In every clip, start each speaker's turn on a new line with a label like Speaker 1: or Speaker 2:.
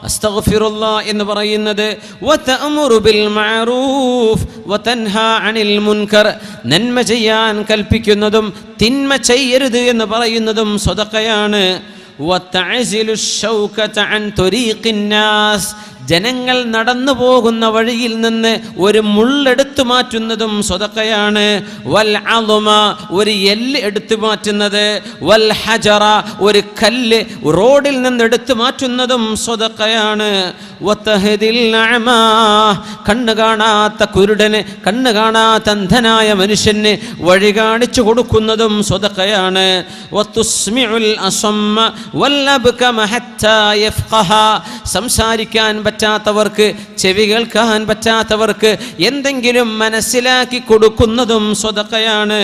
Speaker 1: അസ്തഗ്ഫിറുല്ലാഹ് എന്ന് പറയുന്നത് വതഅമുറു ബിൽ മഅറൂഫ് വതൻഹാ അനിൽ മുൻകർ, നന്മ ചെയ്യാൻ കൽപ്പിക്കുന്നതും തിന്മ ചെയ്യരുത് എന്ന് പറയുന്നതും സ്വതക്കയാണ്. വതഅസിലു ശൗകത അൻ ത്വരീഖിൻ നാസ്, ജനങ്ങൾ നടന്നു പോകുന്ന വഴിയിൽ നിന്ന് ഒരു മുള്ളെടുത്തു മാറ്റുന്നതും സ്വതക്കയാണ്. വൽ അളുമ, ഒരു എല്ല് എടുത്തു മാറ്റുന്നത്. വൽ ഹജറ, ഒരു കല്ല് റോഡിൽ നിന്ന് എടുത്തു മാറ്റുന്നതും സ്വതക്കയാണ്. വതഹദിൽ അഅമ, കണ്ണ് കാണാത്ത കുരുടന്, കണ്ണ് കാണാത്ത അന്ധനായ മനുഷ്യന് വഴി കാണിച്ചു കൊടുക്കുന്നതും സ്വതക്കയാണ്. വതുസ്മിഉൽ അസമ്മ വൽ അബ്കമ ഹത്താ യഫ്ഖഹ, സംസാരിക്കാൻ പറ്റാത്തവർക്ക്, ചെവി കേൾക്കാൻ പറ്റാത്തവർക്ക് എന്തെങ്കിലും മനസ്സിലാക്കി കൊടുക്കുന്നതും സ്വതക്കയാണ്.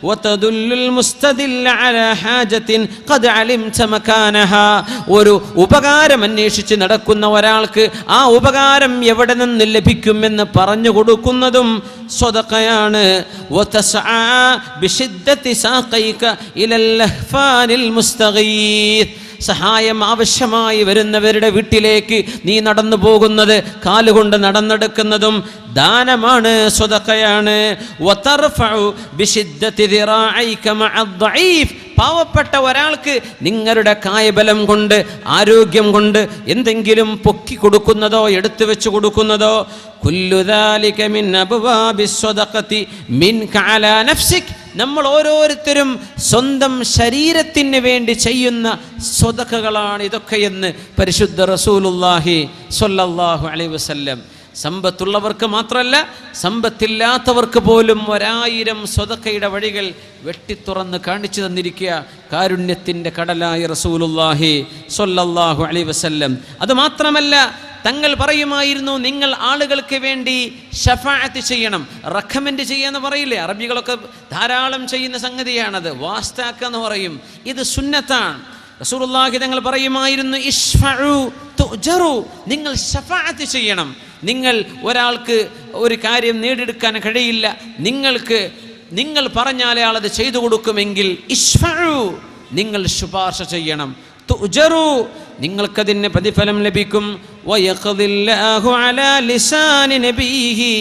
Speaker 1: വതദുല്ലുൽ മുസ്തദില്ല അലാ ഹാജത്തിൻ ഖദ് അലിംത മകാനഹാ, ഒരു ഉപകാരം അന്വേഷിച്ച് നടക്കുന്ന ഒരാൾക്ക് ആ ഉപകാരം എവിടെ നിന്ന് ലഭിക്കുമെന്ന് പറഞ്ഞു കൊടുക്കുന്നതും സ്വതക്കയാണ്. വതസ്ആ ബിശിദ്ദതി സാഖൈക ഇലൽ ലഹ്ഫാനിൽ മുസ്തഗീത്ത്, സഹായം ആവശ്യമായി വരുന്നവരുടെ വീട്ടിലേക്ക് നീ നടന്നു പോകുന്നത്, കാലുകൊണ്ട് നടന്നെടുക്കുന്നതും ദാനമാണ്, സ്വതക്കയാണ്. വതർഫഉ ബിശിദ്ദതി ദിറാഇക മഅദ്ദഈഫ്, പാവപ്പെട്ട ഒരാൾക്ക് നിങ്ങളുടെ കായബലം കൊണ്ട്, ആരോഗ്യം കൊണ്ട് എന്തെങ്കിലും പൊക്കി കൊടുക്കുന്നതോ എടുത്തു വെച്ച് കൊടുക്കുന്നതോ. കുല്ലു ദാലിക മിൻ അബ്വാബിസ് സ്വദഖതി മിൻക അലാ നഫ്സിക്, നമ്മൾ ഓരോരുത്തരും സ്വന്തം ശരീരത്തിന് വേണ്ടി ചെയ്യുന്ന സ്വതക്കകളാണ് ഇതൊക്കെയെന്ന് പരിശുദ്ധ റസൂലുള്ളാഹി സ്വല്ലല്ലാഹു അലൈഹി വസല്ലം. സമ്പത്തുള്ളവർക്ക് മാത്രമല്ല, സമ്പത്തില്ലാത്തവർക്ക് പോലും 1000 സ്വതക്കയുടെ വഴികൾ വെട്ടിത്തുറന്ന് കാണിച്ചു തന്നിരിക്കുക കാരുണ്യത്തിൻ്റെ കടലായ റസൂലുള്ളാഹി സ്വല്ലല്ലാഹു അലൈഹി വസല്ലം. അതുമാത്രമല്ല, തങ്ങൾ പറയുമായിരുന്നു, നിങ്ങൾ ആളുകൾക്ക് വേണ്ടി ഷഫാഅത്ത് ചെയ്യണം. റെക്കമെൻഡ് ചെയ്യാന്ന് പറയില്ലേ, അറബികളൊക്കെ ധാരാളം ചെയ്യുന്ന സംഗതിയാണത്. വാസ്താക്ക എന്ന് പറയും, ഇത് സുന്നത്താണ്. റസൂലുള്ളാഹി തങ്ങൾ പറയുമായിരുന്നു, ഇശ്ഫഉ തുജറു, നിങ്ങൾ ഷഫാഅത്ത് ചെയ്യണം. നിങ്ങൾ ഒരാൾക്ക് ഒരു കാര്യം നേടിയെടുക്കാൻ കഴിയില്ല, നിങ്ങൾ പറഞ്ഞാലേ ആളത് ചെയ്തു കൊടുക്കുമെങ്കിൽ ഇശ്ഫഉ, നിങ്ങൾ ശുപാർശ ചെയ്യണം. തുജറു, നിങ്ങൾക്കതിന് പ്രതിഫലം ലഭിക്കും. വയഖദില്ലാഹു അലാ ലിസാനി നബിഹി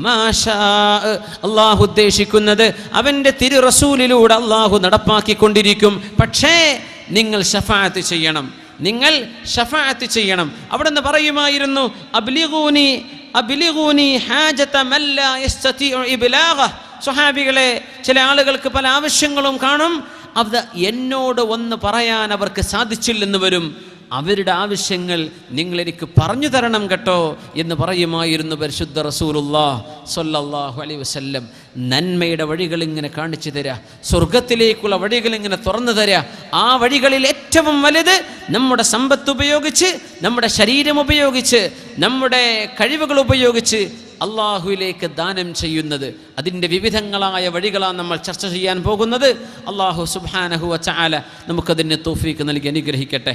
Speaker 1: മാ ശാഅ, അല്ലാഹു ഉദ്ദേശിക്കുന്നത് അവൻ്റെ തിരു റസൂലിലൂടെ അല്ലാഹു നടപ്പാക്കിക്കൊണ്ടിരിക്കും. പക്ഷേ നിങ്ങൾ ഷഫാഅത്ത് ചെയ്യണം, നിങ്ങൾ ഷഫാഅത്ത് ചെയ്യണം. അവിടെ നിന്ന് പറയുമായിരുന്നു, അബ്ലിഗൂനി ഹാജത മൻ ലാ യസ്തതിഉ ഇബ്ലാഗ, സ്വഹാബികളെ, ചില ആളുകൾക്ക് പല ആവശ്യങ്ങളും കാണും, അത് എന്നോട് ഒന്ന് പറയാൻ അവർക്ക് സാധിച്ചില്ലെന്ന് വരും. അവരുടെ ആവശ്യങ്ങൾ നിങ്ങൾ എനിക്ക് പറഞ്ഞു തരണം കേട്ടോ എന്ന് പറയുമായിരുന്നു പരിശുദ്ധ റസൂലുള്ളാഹി സ്വല്ലല്ലാഹു അലൈഹി വസല്ലം. നന്മയുടെ വഴികൾ ഇങ്ങനെ കാണിച്ചു തരിക, സ്വർഗത്തിലേക്കുള്ള വഴികൾ ഇങ്ങനെ തുറന്നു തരിക. ആ വഴികളിൽ ഏറ്റവും വലുത് നമ്മുടെ സമ്പത്ത് ഉപയോഗിച്ച്, നമ്മുടെ ശരീരം ഉപയോഗിച്ച്, നമ്മുടെ കഴിവുകൾ ഉപയോഗിച്ച് അള്ളാഹുവിലേക്ക് ദാനം ചെയ്യുന്നത്. അതിൻ്റെ വിവിധങ്ങളായ വഴികളാണ് നമ്മൾ ചർച്ച ചെയ്യാൻ പോകുന്നത്. അള്ളാഹു സുബ്ഹാനഹു വ തആല നമുക്കതിന് തൗഫീഖ് നൽകി അനുഗ്രഹിക്കട്ടെ.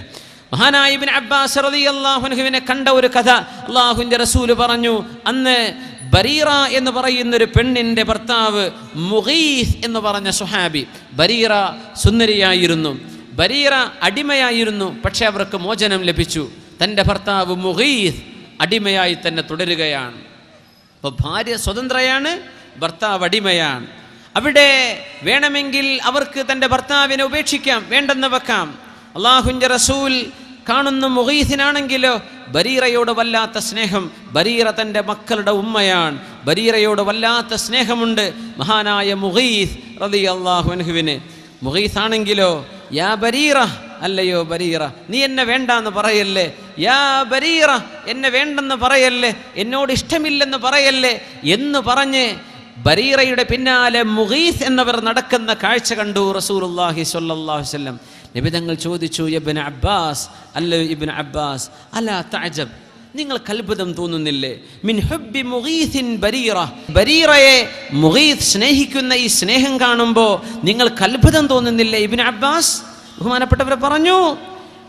Speaker 1: മഹാനായ ഇബ്നു അബ്ബാസ് റളിയല്ലാഹു അൻഹുവിനെ കണ്ട ഒരു കഥ അള്ളാഹുവിൻ്റെ റസൂല് പറഞ്ഞു. അന്ന് ബരീറ എന്ന് പറയുന്നൊരു പെണ്ണിൻ്റെ ഭർത്താവ് മുഗീസ് എന്ന് പറഞ്ഞ സുഹാബി, ബരീറ സുന്ദരിയായിരുന്നു, ബരീറ അടിമയായിരുന്നു. പക്ഷേ അവർക്ക് മോചനം ലഭിച്ചു. തൻ്റെ ഭർത്താവ് മുഗീസ് അടിമയായി തന്നെ തുടരുകയാണ്. അപ്പോൾ ഭാര്യ സ്വതന്ത്രയാണ്, ഭർത്താവ് അടിമയാണ്. അവിടെ വേണമെങ്കിൽ അവർക്ക് തൻ്റെ ഭർത്താവിനെ ഉപേക്ഷിക്കാം, വേണ്ടെന്ന് വെക്കാം. അള്ളാഹുവിൻ്റെ റസൂൽ കാണുന്ന മുഗീസിനാണെങ്കിലോ ബരീറയോട് വല്ലാത്ത സ്നേഹം. ബരീറ തൻ്റെ മക്കളുടെ ഉമ്മയാണ്, ബരീറയോട് വല്ലാത്ത സ്നേഹമുണ്ട് മഹാനായ മുഗീസ് റളിയല്ലാഹു അൻഹുവിന്. മുഗീസ് ആണെങ്കിലോ, യാ ബരീറ, അല്ലയോ ബരീറ, നീ എന്നെ വേണ്ടാന്ന് പറയല്ലേ, യാ ബരീറ, എന്നെ വേണ്ടെന്ന് പറയല്ലേ, എന്നോട് ഇഷ്ടമില്ലെന്ന് പറയല്ലേ എന്ന് പറഞ്ഞ് ബരീറയുടെ പിന്നാലെ മുഗീസ് എന്നവർ നടക്കുന്ന കാഴ്ച കണ്ടു റസൂലുള്ളാഹി സ്വല്ലല്ലാഹു അലൈഹി വസല്ലം. നബി തങ്ങൾ ചോദിച്ചു, ഇബ്നു അബ്ബാസ്, അല്ലയോ ഇബ്നു അബ്ബാസ്, അലാ തഅജബ്, നിങ്ങൾക്ക് അത്ഭുതം തോന്നുന്നില്ലേ? മിൻ ഹുബ്ബി മുഗീസിൻ ബരീറ, ബരീറയെ മുഗീസ് സ്നേഹിക്കുന്ന ഈ സ്നേഹം കാണുമ്പോൾ നിങ്ങൾക്ക് അത്ഭുതം തോന്നുന്നില്ലേ ഇബ്നു അബ്ബാസ്? ബഹുമാനപ്പെട്ടവരെ പറഞ്ഞു,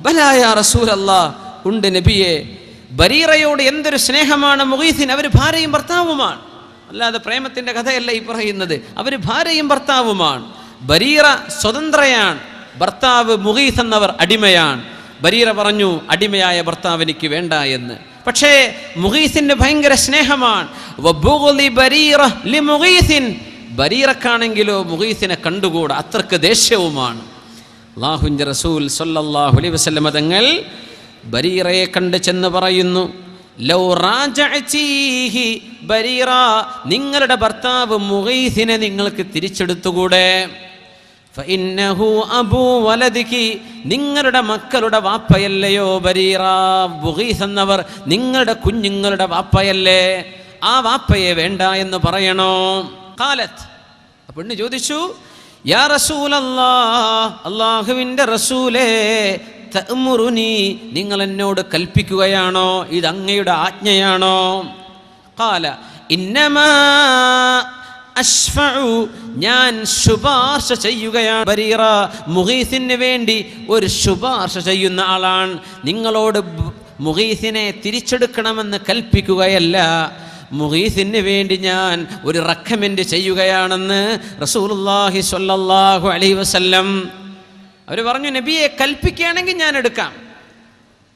Speaker 1: ബലാ യാ റസൂലല്ലാഹ്, ഉണ്ട് നബിയെ. ബരീറയോട് എന്തൊരു സ്നേഹമാണ് മുഗീസിന്. അവർ ഭാര്യയും ഭർത്താവുമാണ്, അല്ലാതെ പ്രേമത്തിൻ്റെ കഥയല്ല ഈ പറയുന്നത്. അവർ ഭാര്യയും ഭർത്താവുമാണ്. ബരീറ സ്വതന്ത്രയാണ്, ഭർത്താവ് മുഗീസ് എന്നവർ അടിമയാണ്. ബരീറ പറഞ്ഞു, അടിമയായ ഭർത്താവ് എനിക്ക് വേണ്ട എന്ന്. പക്ഷേ മുഗീസിന് ഭയങ്കര സ്നേഹമാണ്. ബരീറക്കാണെങ്കിലോ മുഗീസിനെ കണ്ടുകൂടാ, അത്രക്ക് ദേഷ്യവുമാണ്. അല്ലാഹുവിൻ്റെ റസൂൽ സ്വല്ലല്ലാഹു അലൈഹി വസല്ലം തങ്ങൾ ബരീറയെ കണ്ട് ചെന്ന് പറയുന്നു, ലൗ റാജഅതീഹി ബരീറ, നിങ്ങളുടെ ഭർത്താവ് മുഗീസിനെ നിങ്ങൾക്ക് തിരിച്ചെടുത്തുകൂടെ? ഫഇന്നഹു അബൂ വലദികി, നിങ്ങളുടെ മക്കളുടെ വാപ്പയല്ലയോ ബരീറ? മുഗീസ് എന്നവർ നിങ്ങളുടെ കുഞ്ഞുങ്ങളുടെ വാപ്പയല്ലേ? ആ വാപ്പയെ വേണ്ട എന്ന് പറയണോ? ഖാലത്ത്, പെണ്ണ് ചോദിച്ചു, യാ റസൂലല്ലാഹ്, അല്ലാഹുവിൻ്റെ റസൂലേ, തഅ്മുറുനി, നിങ്ങൾ എന്നോട് കൽപ്പിക്കുകയാണോ? ഇത് അങ്ങയുടെ ആജ്ഞയാണോ? ഖാല ഇന്നമാ അശ്ഫഉ, ഞാൻ ശുപാർശ ചെയ്യുകയാണ്. ബരീറ മുഗീസിന് വേണ്ടി ഒരു ശുപാർശ ചെയ്യുന്ന ആളാണ്. നിങ്ങളോട് മുഗീസിനെ തിരിച്ചെടുക്കണമെന്ന് കൽപ്പിക്കുകയല്ല, മുഗീസിന് വേണ്ടി ഞാൻ ഒരു റെക്കമെൻഡ് ചെയ്യുകയാണെന്ന് റസൂലുള്ളാഹി സ്വല്ലല്ലാഹു അലൈഹി വസല്ലം അവർ പറഞ്ഞു. നബിയെ കൽപ്പിക്കുകയാണെങ്കിൽ ഞാൻ എടുക്കാം,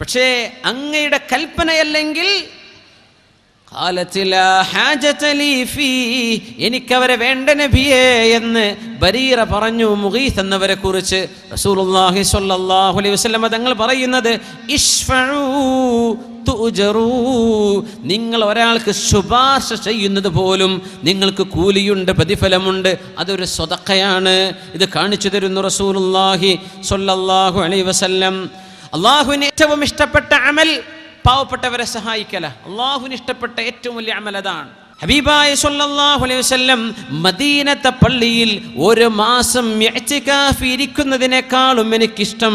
Speaker 1: പക്ഷേ അങ്ങയുടെ കൽപ്പനയല്ലെങ്കിൽ എനിക്കവരെ വേണ്ട നബിയേ എന്ന് ബരീറ പറഞ്ഞു. മുഗീസ് എന്നവരെ കുറിച്ച് റസൂലുള്ളാഹി സ്വല്ലല്ലാഹു അലൈഹി വസല്ലം തങ്ങൾ പറയുന്നത്, ഇശ്ഫഉ തുജറൂ, നിങ്ങൾ ഒരാൾക്ക് ശുപാർശ ചെയ്യുന്നത് പോലും നിങ്ങൾക്ക് കൂലിയുണ്ട്, പ്രതിഫലമുണ്ട്, അതൊരു സ്വതഖയാണ്. ഇത് കാണിച്ചു തരുന്നു റസൂലുള്ളാഹി സ്വല്ലല്ലാഹു അലൈഹി വസല്ലം. അല്ലാഹുവിന് ഏറ്റവും ഇഷ്ടപ്പെട്ട അമൽ പാവപ്പെട്ടവരെ സഹായിക്കല. അല്ലാഹുവിന് ഇഷ്ടപ്പെട്ട ഏറ്റവും വലിയ അമൽ അതാണ്. ഹബീബായ സ്വല്ലല്ലാഹു അലൈഹി വസല്ലം മദീനത്തെ പള്ളിയിൽ ഒരു മാസം ഇഅ്തികാഫ് ഇരിക്കുന്നതിനേക്കാളും എനിക്കിഷ്ടം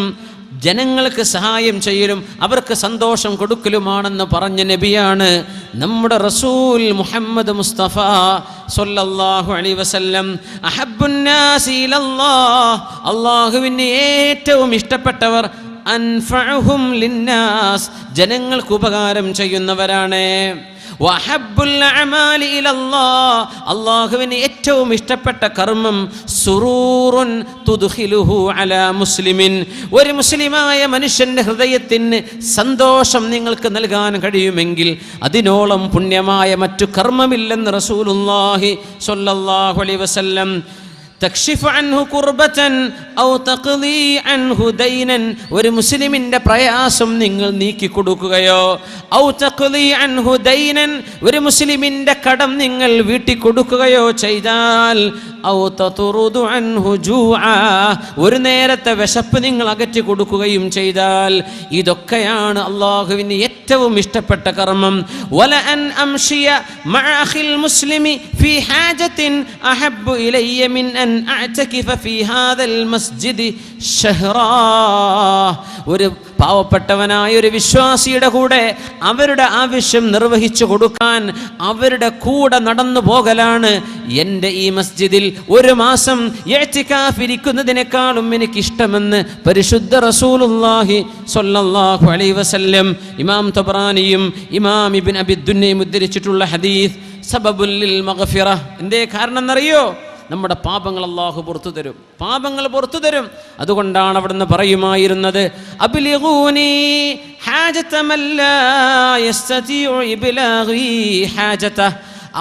Speaker 1: ജനങ്ങൾക്ക് സഹായം ചെയ്യലും അവർക്ക് സന്തോഷം കൊടുക്കലുമാണെന്ന് പറഞ്ഞ നബിയാണ് നമ്മുടെ റസൂൽ മുഹമ്മദ് മുസ്തഫ സ്വല്ലല്ലാഹു അലൈഹി വസല്ലം. അഹബ്ബുന്നാസി ഇലല്ലാഹ്, അല്ലാഹുവിന് ഏറ്റവും ഇഷ്ടപ്പെട്ടവർ അൻഫഉഹും ലിന്നാസ്, ജനങ്ങൾക്ക് ഉപകാരം ചെയ്യുന്നവരാണ്. വഹബ്ബുൽ അഅമാലി ഇലല്ലാഹ്, അല്ലാഹുവിന് ഏറ്റവും ഇഷ്ടപ്പെട്ട കർമ്മം സുറൂറുൻ തുദ്ഖിലുഹു അലാ മുസ്ലിമിൻ, ഒരു മുസ്ലിമായ മനുഷ്യന്റെ ഹൃദയത്തിന് സന്തോഷം നിങ്ങൾക്ക് നൽകാൻ കഴിയുമെങ്കിൽ അതിനോളം പുണ്യമായ മറ്റു കർമ്മമില്ലെന്ന് റസൂലുള്ളാഹി സ്വല്ലല്ലാഹു അലൈഹി വസല്ലം. തക്ഷിഫു അൻഹു കുർബതൻ ഔ തഖ്ദി അൻഹു ദൈനൻ, ഒരു മുസ്ലിമിന്റെ പ്രയാസം നിങ്ങൾ നീക്കി കൊടുക്കുകയോ, ഔ തഖ്ദി അൻഹു ദൈനൻ, ഒരു മുസ്ലിമിന്റെ കടം നിങ്ങൾ വീട്ടി കൊടുക്കുകയോ ചെയ്താൽ, ഔ തതുറുദു അൻഹു ജൂആ, ഒരു നേരത്തെ വിശപ്പ് നിങ്ങൾ അകറ്റി കൊടുക്കുകയും ചെയ്താൽ, ഇതൊക്കെയാണ് അല്ലാഹുവിന് ഏറ്റവും ഇഷ്ടപ്പെട്ട കർമ്മം. വല അൻ അംശിയ മഅ അഖിൽ മുസ്ലിമി ഫീ ഹാജത്തിൻ അഹബ്ബു ഇലയ്യ മിൻ അൻ അഅ്തകിഫ ഫീ ഹാദൽ മസ്ജിദി ശഹ്റാ, ഒരു പാവപ്പെട്ടവനായ ഒരു വിശ്വാസിയുടെ കൂടെ അവരുടെ ആവശ്യം നിർവഹിച്ചു കൊടുക്കാൻ അവരുടെ കൂടെ നടന്നു പോകലാണ് എൻ്റെ ഈ മസ്ജിദിൽ ഒരു മാസം ഇഅ്തികാഫ് ഇരിക്കുന്നതിനേക്കാളും എനിക്കിഷ്ടമെന്ന് പരിശുദ്ധ റസൂലുള്ളാഹി സ്വല്ലല്ലാഹു അലൈഹി വസല്ലം. ഇമാം തബറാനിയും ഇമാം ഇബ്നു അബി ദുന്നയും ഉദ്ധരിച്ചിട്ടുള്ള ഹദീസ് സബബുൽ ലിൽ മഗ്ഫിറ. എന്തേ കാരണം എന്നറിയോ? നമ്മുടെ പാപങ്ങൾ അല്ലാഹു പുറത്തു തരും, പാപങ്ങൾ പുറത്തു തരും. അതുകൊണ്ടാണ് അവിടുന്ന് പറയുമായിരുന്നത്, അബ്ലിഗൂനി ഹാജത മൻ ലാ യസ്തതിഉ ഇബ്ലാഗി ഹാജത.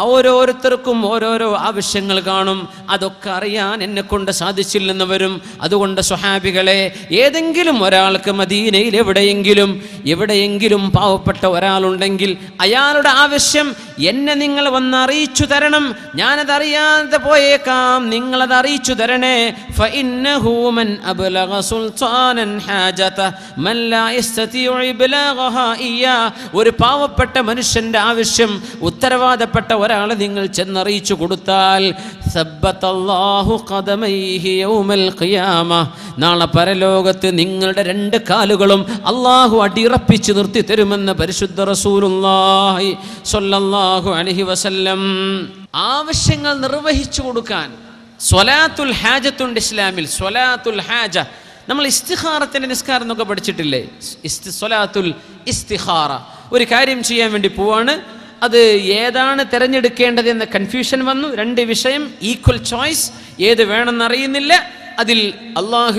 Speaker 1: ഓരോരുത്തർക്കും ഓരോരോ ആവശ്യങ്ങൾ കാണും, അതൊക്കെ അറിയാൻ എന്നെ കൊണ്ട് സാധിച്ചില്ലെന്ന് വരും. അതുകൊണ്ട് സ്വഹാബികളെ, ഏതെങ്കിലും ഒരാൾക്ക് മദീനയിൽ എവിടെയെങ്കിലും പാവപ്പെട്ട ഒരാളുണ്ടെങ്കിൽ അയാളുടെ ആവശ്യം എന്നെ നിങ്ങൾ വന്ന് അറിയിച്ചു തരണം. ഞാനതറിയാതെ പോയേക്കാം, നിങ്ങളത് അറിയിച്ചു തരണേ. ഫഇന്നഹു മൻ അബ്ലഗ സുൽത്താനൻ ഹാജത മൻ ലാ യസ്തതിഉ ഇബ്ലാഗഹാ ഇയ്യാ, ഒരു പാവപ്പെട്ട മനുഷ്യന്റെ ആവശ്യം ഉത്തരവാദപ്പെട്ട ഒരാളെ നിങ്ങൾ ചെന്നറിയിച്ചു കൊടുത്താൽ, സബ്ബതല്ലാഹു ഖദമൈഹി യൗമൽ ഖിയാമ, നാളെ പരലോകത്ത് നിങ്ങളുടെ രണ്ട് കാലുകളും അല്ലാഹു അടിയുറപ്പിച്ച് നിർത്തി തരുമെന്ന് പരിശുദ്ധ റസൂലുള്ളാഹി സ്വല്ലല്ലാഹു അലൈഹി വസല്ലം. ആവശ്യങ്ങൾ നിർവഹിച്ചു കൊടുക്കാൻ സ്വലാത്തുൽ ഹാജത്തുണ്ട് ഇസ്ലാമിൽ. സ്വലാത്തുൽ ഹാജ നമ്മൾ ഇസ്തിഖാറത്തിന്റെ നിസ്കാരം എന്നൊക്കെ പഠിച്ചിട്ടില്ലേ? സ്വലാത്തുൽ ഇസ്തിഖാറ, ഒരു കാര്യം ചെയ്യാൻ വേണ്ടി പോവാണ്, അത് ഏതാണ് തിരഞ്ഞെടുക്കേണ്ടത് എന്ന കൺഫ്യൂഷൻ വന്നു. രണ്ട് വിഷയം, ഈക്വൽ ചോയ്സ്, ഏത് വേണമെന്നറിയുന്നില്ല. അതിൽ അല്ലാഹു